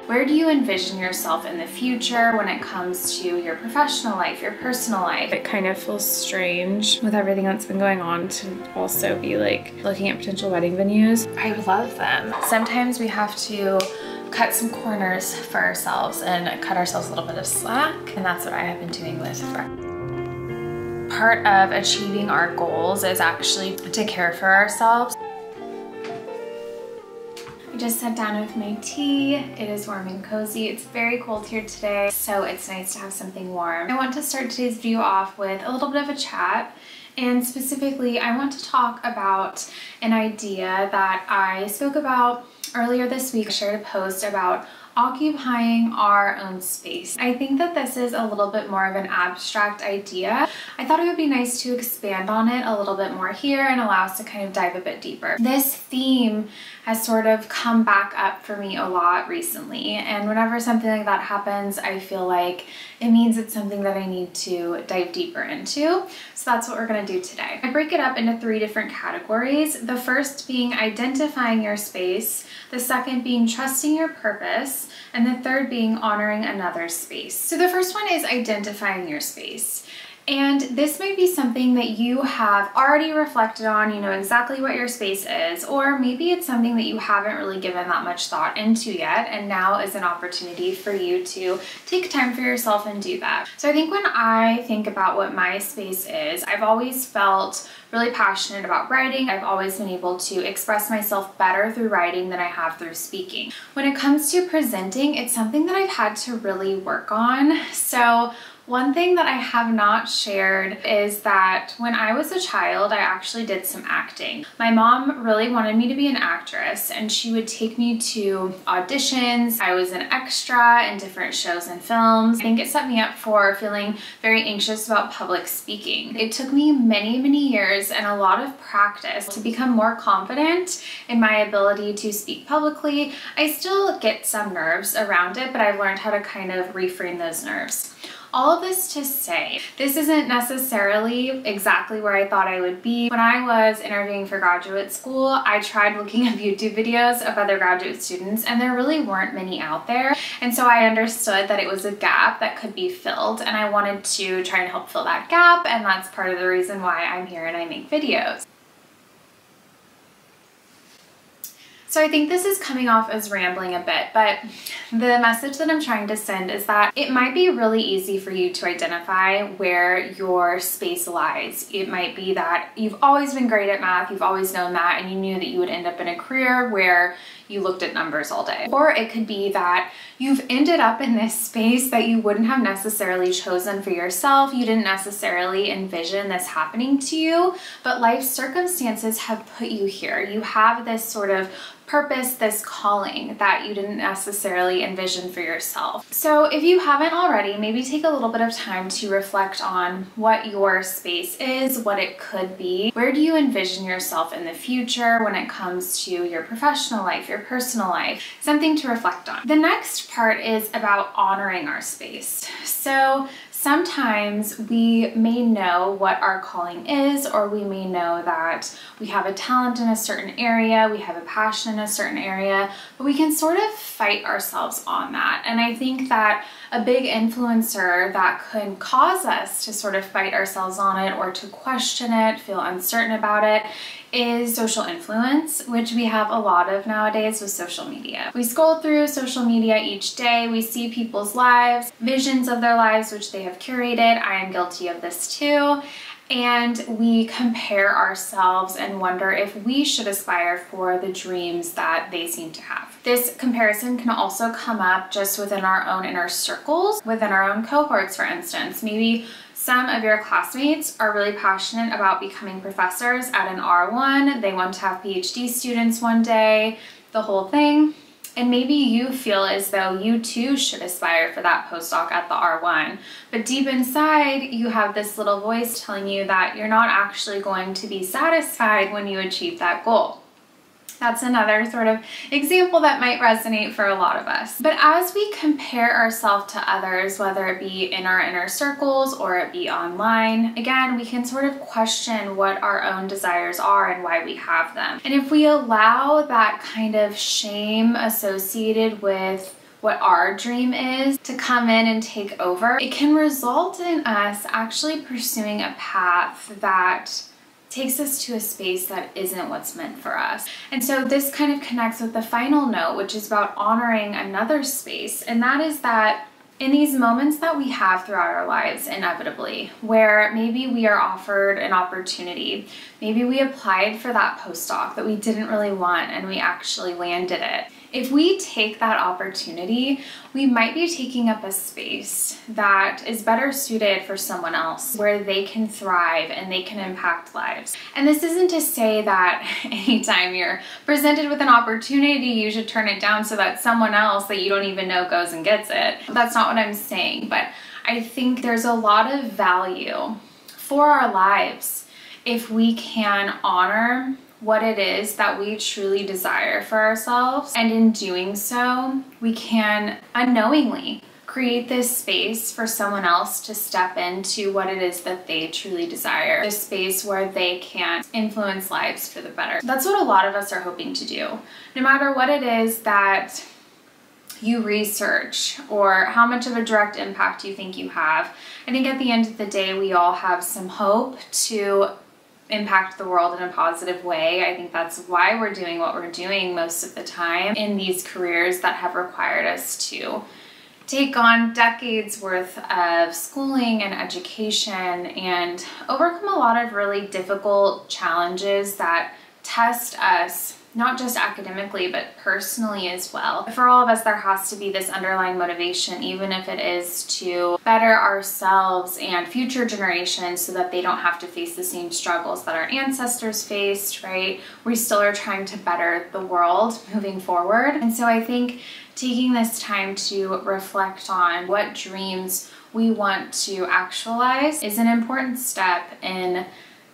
Where do you envision yourself in the future when it comes to your professional life, your personal life? It kind of feels strange with everything that's been going on to also be like looking at potential wedding venues. I love them. Sometimes we have to cut some corners for ourselves and cut ourselves a little bit of slack, and that's what I have been doing with Grad. Part of achieving our goals is actually to care for ourselves. I just sat down with my tea. It is warm and cozy. It's very cold here today, so it's nice to have something warm. I want to start today's video off with a little bit of a chat, and specifically I want to talk about an idea that I spoke about earlier this week. I shared a post about occupying our own space. I think that this is a little bit more of an abstract idea. I thought it would be nice to expand on it a little bit more here and allow us to kind of dive a bit deeper. This theme has sort of come back up for me a lot recently, and whenever something like that happens, I feel like it means it's something that I need to dive deeper into. So that's what we're gonna do today. I break it up into 3 different categories. The first being identifying your space, the second being trusting your purpose, and the third being honoring another's space. So the first one is identifying your space. And this might be something that you have already reflected on, you know exactly what your space is, or maybe it's something that you haven't really given that much thought into yet, and now is an opportunity for you to take time for yourself and do that. So I think when I think about what my space is, I've always felt really passionate about writing. I've always been able to express myself better through writing than I have through speaking. When it comes to presenting, it's something that I've had to really work on. So one thing that I have not shared is that when I was a child, I actually did some acting. My mom really wanted me to be an actress, and she would take me to auditions. I was an extra in different shows and films. I think it set me up for feeling very anxious about public speaking. It took me many, many years and a lot of practice to become more confident in my ability to speak publicly. I still get some nerves around it, but I've learned how to kind of reframe those nerves. All of this to say, this isn't necessarily exactly where I thought I would be. When I was interviewing for graduate school, I tried looking up YouTube videos of other graduate students, and there really weren't many out there. And so I understood that it was a gap that could be filled, and I wanted to try and help fill that gap, and that's part of the reason why I'm here and I make videos. So I think this is coming off as rambling a bit, but the message that I'm trying to send is that it might be really easy for you to identify where your space lies. It might be that you've always been great at math, you've always known that, and you knew that you would end up in a career where you looked at numbers all day. Or it could be that you've ended up in this space that you wouldn't have necessarily chosen for yourself. You didn't necessarily envision this happening to you, but life circumstances have put you here. You have this sort of purpose, this calling that you didn't necessarily envision for yourself. So if you haven't already, maybe take a little bit of time to reflect on what your space is, what it could be. Where do you envision yourself in the future when it comes to your professional life, your personal life? Something to reflect on. The next part is about honoring our space. So sometimes we may know what our calling is, or we may know that we have a talent in a certain area, we have a passion in a certain area, but we can sort of fight ourselves on that. And I think that a big influencer that could cause us to sort of fight ourselves on it or to question it, feel uncertain about it, is social influence, which we have a lot of nowadays with social media. We scroll through social media each day, we see people's lives, visions of their lives, which they have curated. I am guilty of this too. And we compare ourselves and wonder if we should aspire for the dreams that they seem to have. This comparison can also come up just within our own inner circles, within our own cohorts, for instance. Maybe some of your classmates are really passionate about becoming professors at an R1. They want to have PhD students one day, the whole thing. And maybe you feel as though you too should aspire for that postdoc at the R1. But deep inside, you have this little voice telling you that you're not actually going to be satisfied when you achieve that goal. That's another sort of example that might resonate for a lot of us. But as we compare ourselves to others, whether it be in our inner circles or it be online, again, we can sort of question what our own desires are and why we have them. And if we allow that kind of shame associated with what our dream is to come in and take over, it can result in us actually pursuing a path that takes us to a space that isn't what's meant for us. And so this kind of connects with the final note, which is about honoring another space. And that is that in these moments that we have throughout our lives, inevitably, where maybe we are offered an opportunity, maybe we applied for that postdoc that we didn't really want and we actually landed it. If we take that opportunity, we might be taking up a space that is better suited for someone else, where they can thrive and they can impact lives. And this isn't to say that anytime you're presented with an opportunity, you should turn it down so that someone else that you don't even know goes and gets it. That's not what I'm saying, but I think there's a lot of value for our lives if we can honor what it is that we truly desire for ourselves. And in doing so, we can unknowingly create this space for someone else to step into what it is that they truly desire, a space where they can influence lives for the better. That's what a lot of us are hoping to do. No matter what it is that you research or how much of a direct impact you think you have, I think at the end of the day, we all have some hope to impact the world in a positive way. I think that's why we're doing what we're doing most of the time in these careers that have required us to take on decades worth of schooling and education and overcome a lot of really difficult challenges that test us, not just academically, but personally as well. For all of us, there has to be this underlying motivation, even if it is to better ourselves and future generations so that they don't have to face the same struggles that our ancestors faced, right? We still are trying to better the world moving forward. And so I think taking this time to reflect on what dreams we want to actualize is an important step in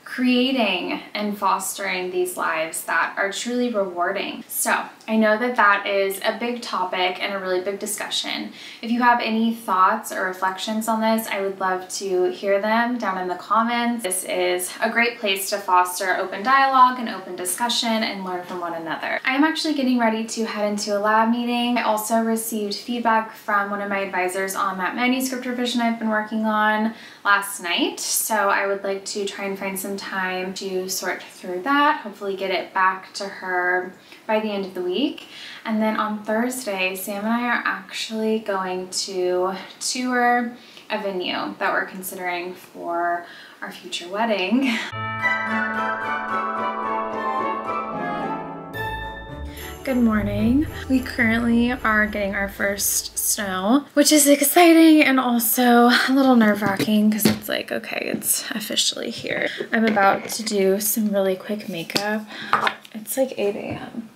creating and fostering these lives that are truly rewarding. So I know that that is a big topic and a really big discussion. If you have any thoughts or reflections on this, I would love to hear them down in the comments. This is a great place to foster open dialogue and open discussion and learn from one another. I'm actually getting ready to head into a lab meeting. I also received feedback from one of my advisors on that manuscript revision I've been working on last night. So I would like to try and find some time to sort through that, hopefully get it back to her by the end of the week. And then on Thursday, Sam and I are actually going to tour a venue that we're considering for our future wedding. Good morning. We currently are getting our first snow, which is exciting and also a little nerve-wracking because it's like, okay, it's officially here. I'm about to do some really quick makeup. It's like 8 a.m.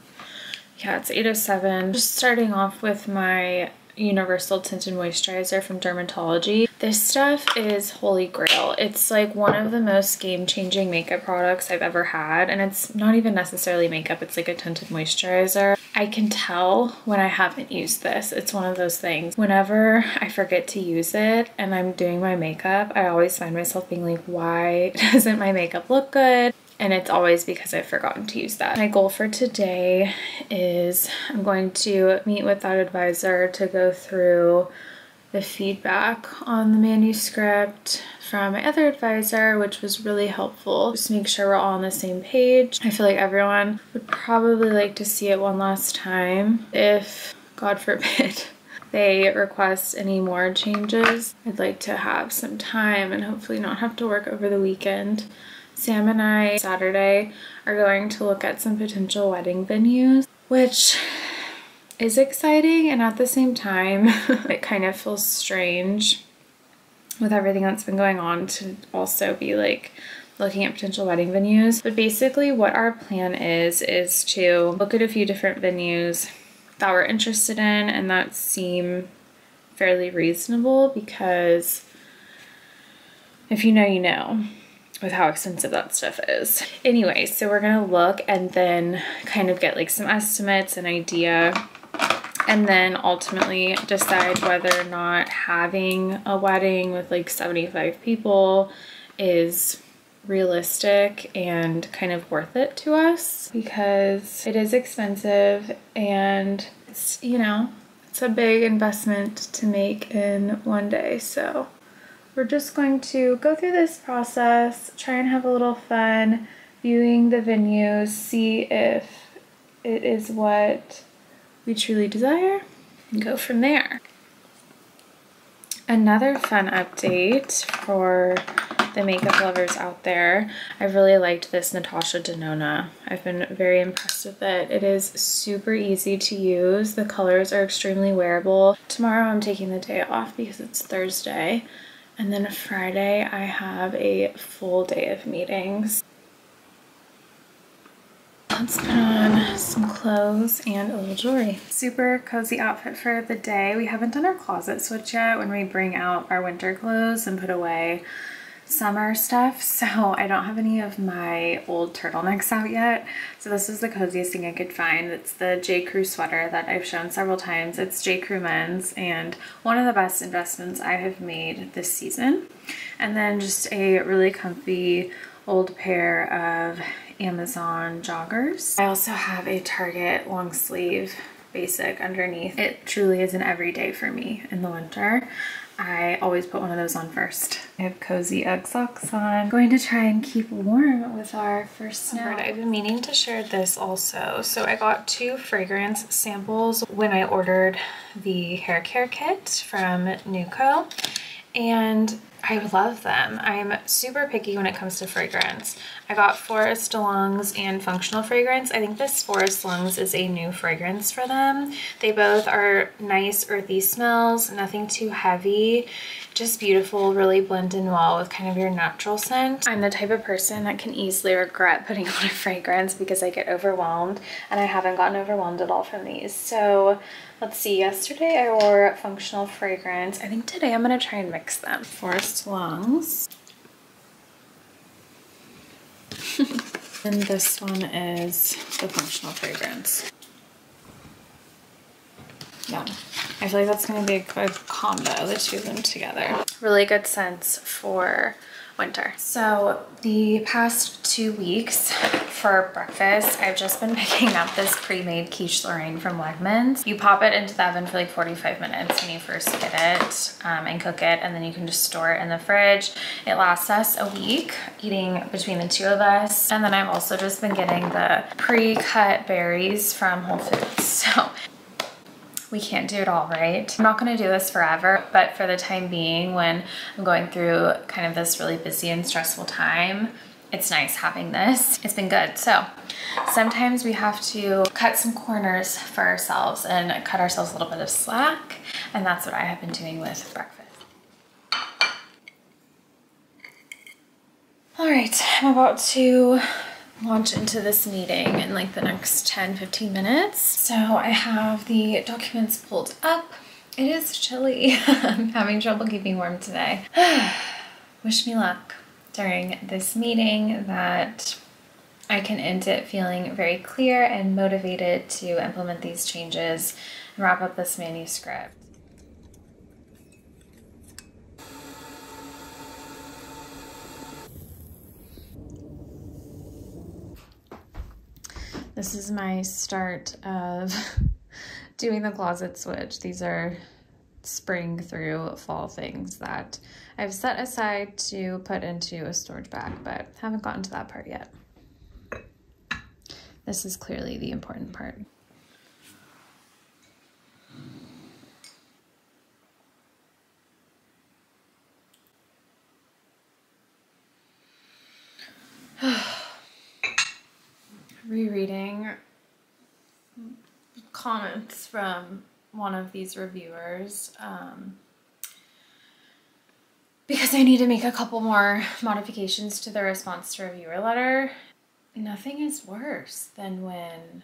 Yeah, it's 8:07. Just starting off with my Universal Tinted Moisturizer from DRMTLGY. This stuff is holy grail. It's like one of the most game-changing makeup products I've ever had, and it's not even necessarily makeup, it's like a tinted moisturizer. I can tell when I haven't used this. It's one of those things. Whenever I forget to use it and I'm doing my makeup, I always find myself being like, why doesn't my makeup look good? And it's always because I've forgotten to use that. My goal for today is I'm going to meet with that advisor to go through the feedback on the manuscript from my other advisor, which was really helpful. Just make sure we're all on the same page. I feel like everyone would probably like to see it one last time. If, God forbid, they request any more changes, I'd like to have some time and hopefully not have to work over the weekend. Sam and I, Saturday, are going to look at some potential wedding venues, which is exciting, and at the same time, it kind of feels strange with everything that's been going on to also be like looking at potential wedding venues. But basically what our plan is to look at a few different venues that we're interested in and that seem fairly reasonable, because if you know, you know, with how expensive that stuff is. Anyway, so we're gonna look and then kind of get like some estimates, an idea, and then ultimately decide whether or not having a wedding with like 75 people is realistic and kind of worth it to us, because it is expensive and it's, you know, It's a big investment to make in one day, so we're just going to go through this process, try and have a little fun, viewing the venues, see if it is what we truly desire, and go from there. Another fun update for the makeup lovers out there. I really liked this Natasha Denona. I've been very impressed with it. It is super easy to use. The colors are extremely wearable. Tomorrow I'm taking the day off because it's Thursday. And then Friday I have a full day of meetings. Let's put on some clothes and a little jewelry. Super cozy outfit for the day. We haven't done our closet switch yet when we bring out our winter clothes and put away summer stuff, so I don't have any of my old turtlenecks out yet. So this is the coziest thing I could find. It's the JCrew sweater that I've shown several times. It's JCrew men's and one of the best investments I have made this season. And then just a really comfy old pair of Amazon joggers. I also have a Target long sleeve basic underneath. It truly is an everyday for me in the winter. I always put one of those on first. I have cozy Ugg socks on. Going to try and keep warm with our first snow. I've been meaning to share this also. So I got 2 fragrance samples when I ordered the hair care kit from Nue Co, and I love them. I'm super picky when it comes to fragrance. I got Forest Lungs and Functional Fragrance. I think this Forest Lungs is a new fragrance for them. They both are nice earthy smells, nothing too heavy, just beautiful, really blend in well with kind of your natural scent. I'm the type of person that can easily regret putting on a fragrance because I get overwhelmed, and I haven't gotten overwhelmed at all from these. So let's see, yesterday I wore Functional Fragrance. I think today I'm gonna try and mix them. Forest Lungs. And this one is the Functional Fragrance. Yeah, I feel like that's gonna be a good combo, the two of them together. Really good scents for winter. So the past 2 weeks for breakfast, I've just been picking up this pre-made quiche Lorraine from Wegmans. You pop it into the oven for like 45 minutes when you first get it and cook it, and then you can just store it in the fridge. It lasts us a week, eating between the two of us. And then I've also just been getting the pre-cut berries from Whole Foods. So we can't do it all, right? I'm not gonna do this forever, but for the time being, when I'm going through kind of this really busy and stressful time, it's nice having this. It's been good. So sometimes we have to cut some corners for ourselves and cut ourselves a little bit of slack, and that's what I have been doing with breakfast. All right, I'm about to launch into this meeting in like the next 10-15 minutes. So I have the documents pulled up. It is chilly. I'm having trouble keeping warm today. Wish me luck during this meeting, that I can end it feeling very clear and motivated to implement these changes and wrap up this manuscript. This is my start of doing the closet switch. These are spring through fall things that I've set aside to put into a storage bag, but haven't gotten to that part yet. This is clearly the important part. Rereading comments from one of these reviewers because I need to make a couple more modifications to the response to reviewer letter. Nothing is worse than when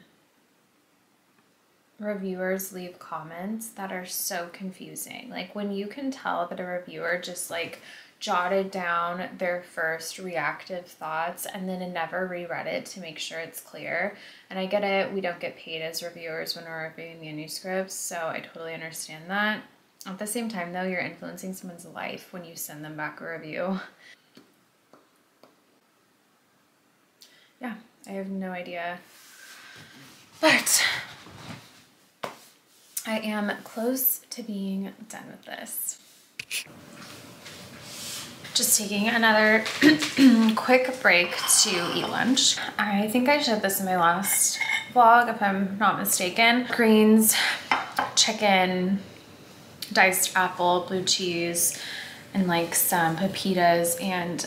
reviewers leave comments that are so confusing. Like when you can tell that a reviewer just like jotted down their first reactive thoughts and then never reread it to make sure it's clear. And I get it, we don't get paid as reviewers when we're reviewing manuscripts, so I totally understand that. At the same time though, you're influencing someone's life when you send them back a review. Yeah, I have no idea. But I am close to being done with this. Just taking another quick break to eat lunch. I think I showed this in my last vlog, if I'm not mistaken. Greens, chicken, diced apple, blue cheese, and like some pepitas and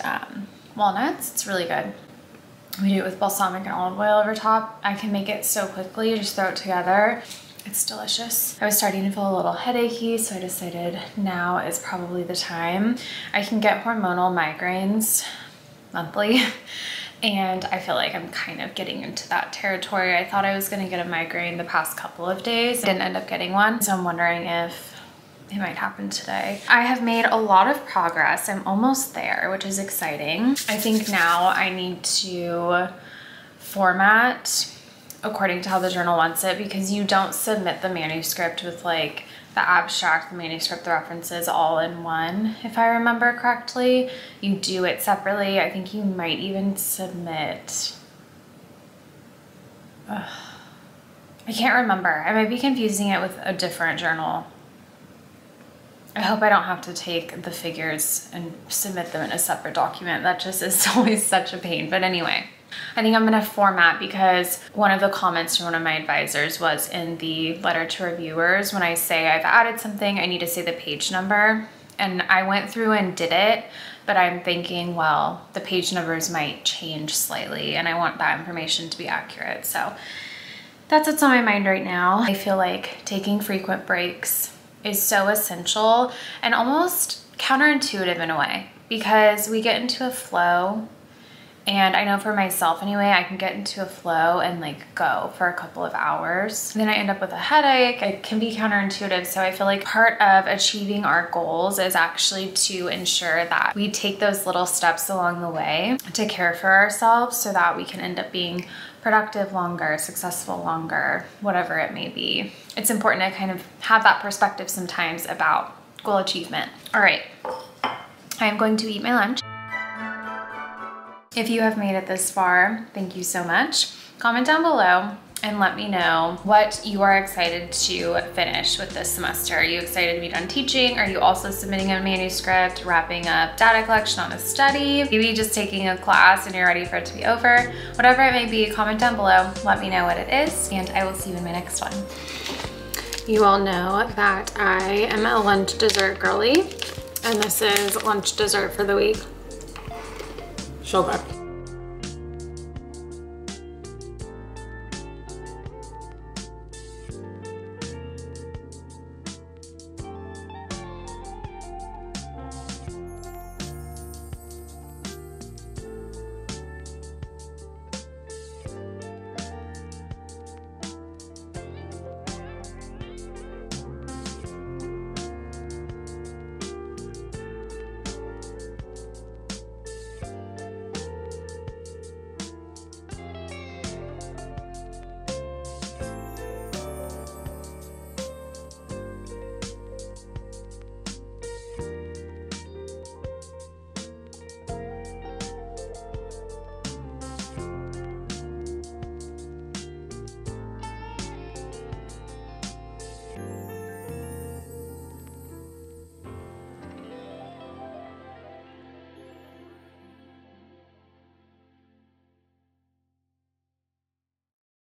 walnuts. It's really good. We do it with balsamic and olive oil over top. I can make it so quickly, just throw it together. It's delicious. I was starting to feel a little headachy, so I decided now is probably the time. I can get hormonal migraines monthly, and I feel like I'm kind of getting into that territory. I thought I was gonna get a migraine the past couple of days. I didn't end up getting one, so I'm wondering if it might happen today. I have made a lot of progress. I'm almost there, which is exciting. I think now I need to format according to how the journal wants it, because you don't submit the manuscript with like the abstract, the manuscript, the references all in one, if I remember correctly. You do it separately. I think you might even submit, I can't remember. I might be confusing it with a different journal. I hope I don't have to take the figures and submit them in a separate document. That just is always such a pain. But anyway, I think I'm gonna format, because one of the comments from one of my advisors was in the letter to reviewers, when I say I've added something, I need to say the page number. And I went through and did it, but I'm thinking, well, the page numbers might change slightly and I want that information to be accurate. So that's what's on my mind right now. I feel like taking frequent breaks is so essential and almost counterintuitive in a way, because we get into a flow. And I know for myself anyway, I can get into a flow and like go for a couple of hours. Then I end up with a headache. It can be counterintuitive. So I feel like part of achieving our goals is actually to ensure that we take those little steps along the way to care for ourselves, so that we can end up being productive longer, successful longer, whatever it may be. It's important to kind of have that perspective sometimes about goal achievement. All right, I'm going to eat my lunch. If you have made it this far, thank you so much. Comment down below and let me know what you are excited to finish with this semester. Are you excited to be done teaching? Are you also submitting a manuscript, wrapping up data collection on a study, maybe just taking a class and you're ready for it to be over? Whatever it may be, comment down below, let me know what it is, and I will see you in my next one. You all know that I am a lunch dessert girly, and this is lunch dessert for the week. So good.